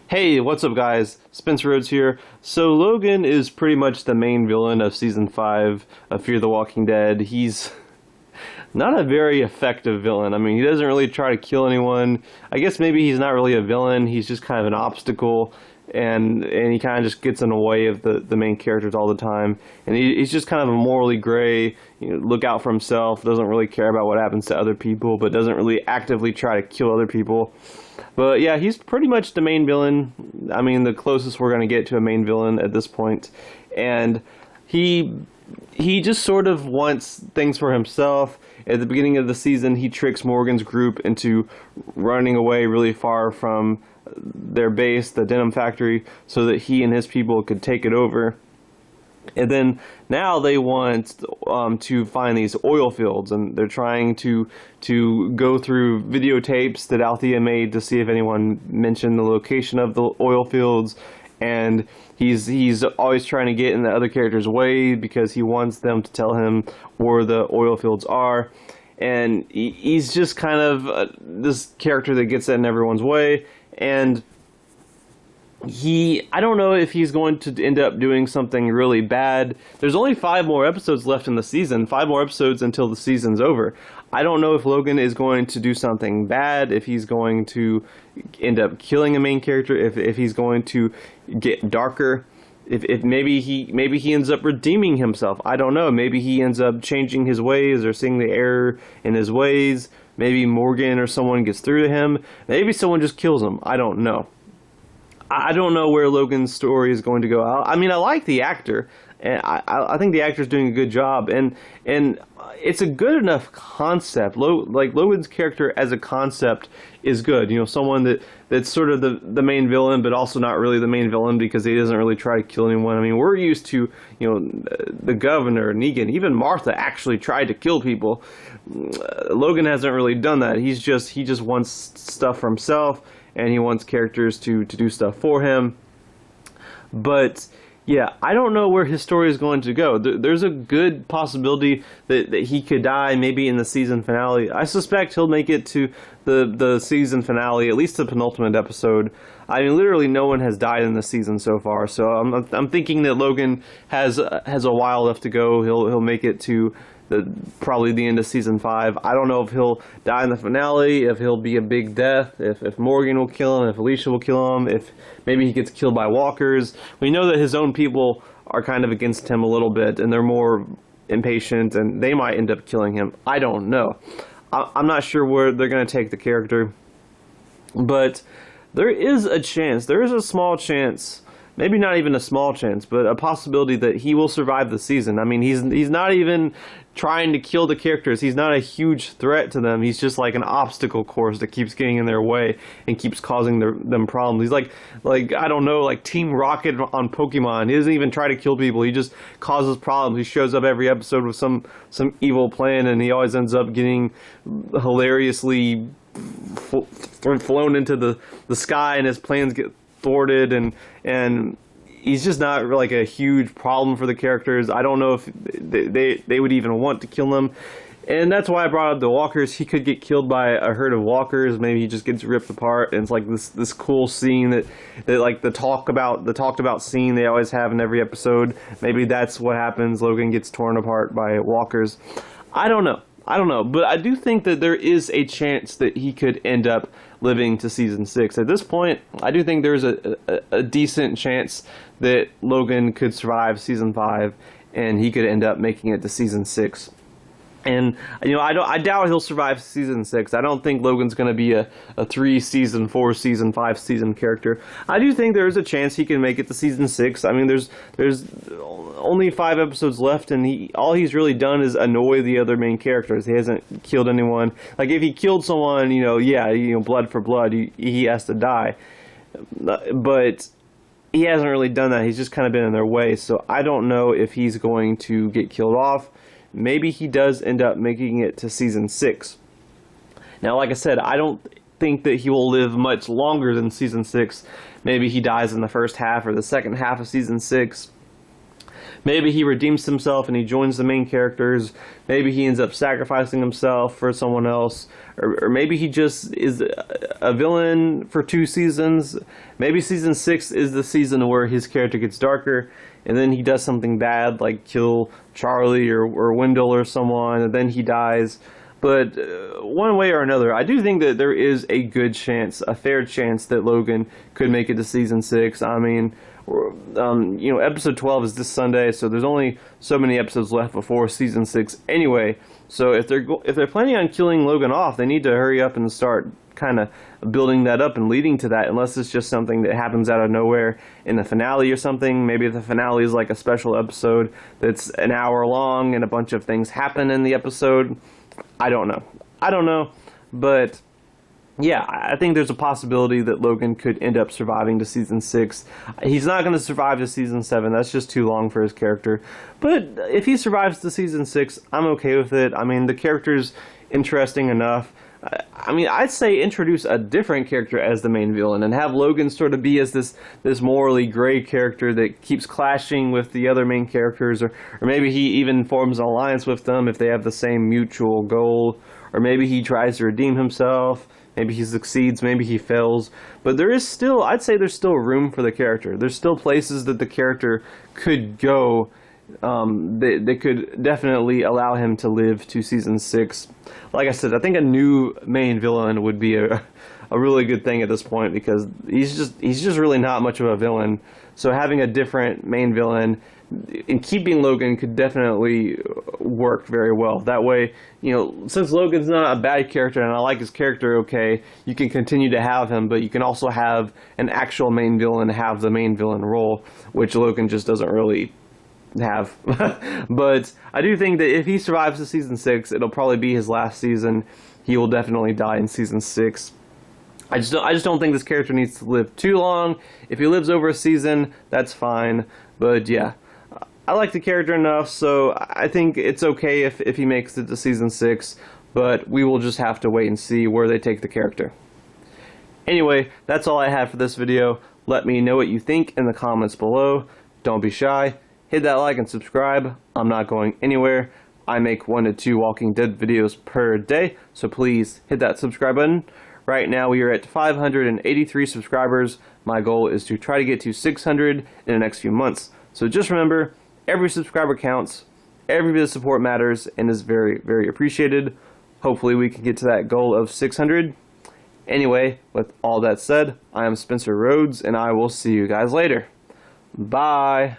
Hey, what's up, guys? Spencer Rhodes here. So, Logan is pretty much the main villain of Season 5 of Fear the Walking Dead. He's not a very effective villain. I mean, he doesn't really try to kill anyone. I guess maybe he's not really a villain. He's just kind of an obstacle, and he kind of just gets in the way of the main characters all the time. And he's just kind of a morally gray, look out for himself, doesn't really care about what happens to other people, but doesn't really actively try to kill other people. But yeah, he's pretty much the main villain. I mean, the closest we're going to get to a main villain at this point. And he just sort of wants things for himself. At the beginning of the season, he tricks Morgan's group into running away really far from their base, the denim factory, so that he and his people could take it over. And then now they want to find these oil fields, and they're trying to go through videotapes that Althea made to see if anyone mentioned the location of the oil fields. And he's always trying to get in the other characters' way because he wants them to tell him where the oil fields are. And he's just kind of this character that gets in everyone's way. And I don't know if he's going to end up doing something really bad. There's only 5 more episodes left in the season, 5 more episodes until the season's over. I don't know if Logan is going to do something bad, if he's going to end up killing a main character, if he's going to get darker, if maybe he ends up redeeming himself. I don't know. Maybe he ends up changing his ways or seeing the error in his ways. Maybe Morgan or someone gets through to him. Maybe someone just kills him. I don't know. I don't know where Logan's story is going to go. I mean, I like the actor, and I think the actor's doing a good job, and it's a good enough concept. Like Logan's character as a concept is good. Someone that's sort of the main villain, but also not really the main villain because he doesn't really try to kill anyone. I mean, we're used to the governor, Negan, even Martha actually tried to kill people. Logan hasn't really done that. He just wants stuff for himself. And he wants characters to do stuff for him. But, yeah, I don't know where his story is going to go. There's a good possibility that he could die maybe in the season finale. I suspect he'll make it to the season finale, at least the penultimate episode. I mean, literally no one has died in the season so far. So I'm thinking that Logan has a while left to go. He'll make it to probably the end of season 5. I don't know if he'll die in the finale, if he'll be a big death, if Morgan will kill him, if Alicia will kill him, if maybe he gets killed by walkers. We know that his own people are kind of against him a little bit, and they're more impatient, and they might end up killing him. I don't know. I'm not sure where they're going to take the character, but there is a chance, there is a small chance, maybe not even a small chance, but a possibility that he will survive the season. I mean, he's not even trying to kill the characters. He's not a huge threat to them. He's just like an obstacle course that keeps getting in their way and keeps causing them problems. He's like I don't know, like Team Rocket on Pokemon. He doesn't even try to kill people. He just causes problems. He shows up every episode with some evil plan, and he always ends up getting hilariously flown into the sky, and his plans get thwarted, and he's just not like a huge problem for the characters. I don't know if they would even want to kill him, and that's why I brought up the walkers. He could get killed by a herd of walkers. Maybe he just gets ripped apart, and it's like this cool scene that like the talked about scene they always have in every episode. Maybe that's what happens. Logan gets torn apart by walkers. I don't know, but I do think that there is a chance that he could end up living to season 6. At this point, I do think there's a decent chance that Logan could survive season 5, and he could end up making it to season 6. And I doubt he'll survive season 6. I don't think Logan's going to be a 3-season, 4-season, 5-season character. I do think there is a chance he can make it to season 6. I mean, there's only 5 episodes left, and all he's really done is annoy the other main characters. He hasn't killed anyone. Like, if he killed someone, blood for blood, he has to die. But he hasn't really done that. He's just kind of been in their way. So I don't know if he's going to get killed off. Maybe he does end up making it to season 6. Now, like I said, I don't think that he will live much longer than season 6. Maybe he dies in the first half or the second half of season 6. Maybe he redeems himself and he joins the main characters. Maybe he ends up sacrificing himself for someone else. Or maybe he just is a villain for 2 seasons. Maybe season 6 is the season where his character gets darker and then he does something bad like kill Charlie or Wendell or someone, and then he dies. But one way or another, I do think that there is a good chance, a fair chance, that Logan could make it to season 6. I mean, episode 12 is this Sunday, so there's only so many episodes left before season 6 anyway. So if they're planning on killing Logan off, they need to hurry up and start kind of building that up and leading to that, unless it's just something that happens out of nowhere in the finale or something. Maybe the finale is like a special episode that's an hour long and a bunch of things happen in the episode. I don't know, but yeah, I think there's a possibility that Logan could end up surviving to season 6. He's not going to survive to season 7. That's just too long for his character. But if he survives to season 6, I'm okay with it. I mean, the character's interesting enough. I mean, I'd say introduce a different character as the main villain and have Logan sort of be as this morally gray character that keeps clashing with the other main characters, or maybe he even forms an alliance with them if they have the same mutual goal, or maybe he tries to redeem himself. Maybe he succeeds, maybe he fails, but there is still, I'd say there's still room for the character. There's still places that the character could go. They could definitely allow him to live to season 6. Like I said, I think a new main villain would be a really good thing at this point, because he's just really not much of a villain. So having a different main villain and keeping Logan could definitely work very well. That way, since Logan's not a bad character and I like his character, okay, you can continue to have him, but you can also have an actual main villain have the main villain role, which Logan just doesn't really have. But I do think that if he survives to season 6, it'll probably be his last season. He will definitely die in season 6. I just don't think this character needs to live too long. If he lives over a season, that's fine. But yeah, I like the character enough, so I think it's okay if he makes it to season 6, but we will just have to wait and see where they take the character. Anyway, that's all I have for this video. Let me know what you think in the comments below. Don't be shy. Hit that like and subscribe. I'm not going anywhere. I make 1 to 2 Walking Dead videos per day, so please hit that subscribe button. Right now we are at 583 subscribers. My goal is to try to get to 600 in the next few months. So just remember, every subscriber counts, every bit of support matters, and is very, very appreciated. Hopefully we can get to that goal of 600. Anyway, with all that said, I am Spencer Rhodes, and I will see you guys later. Bye!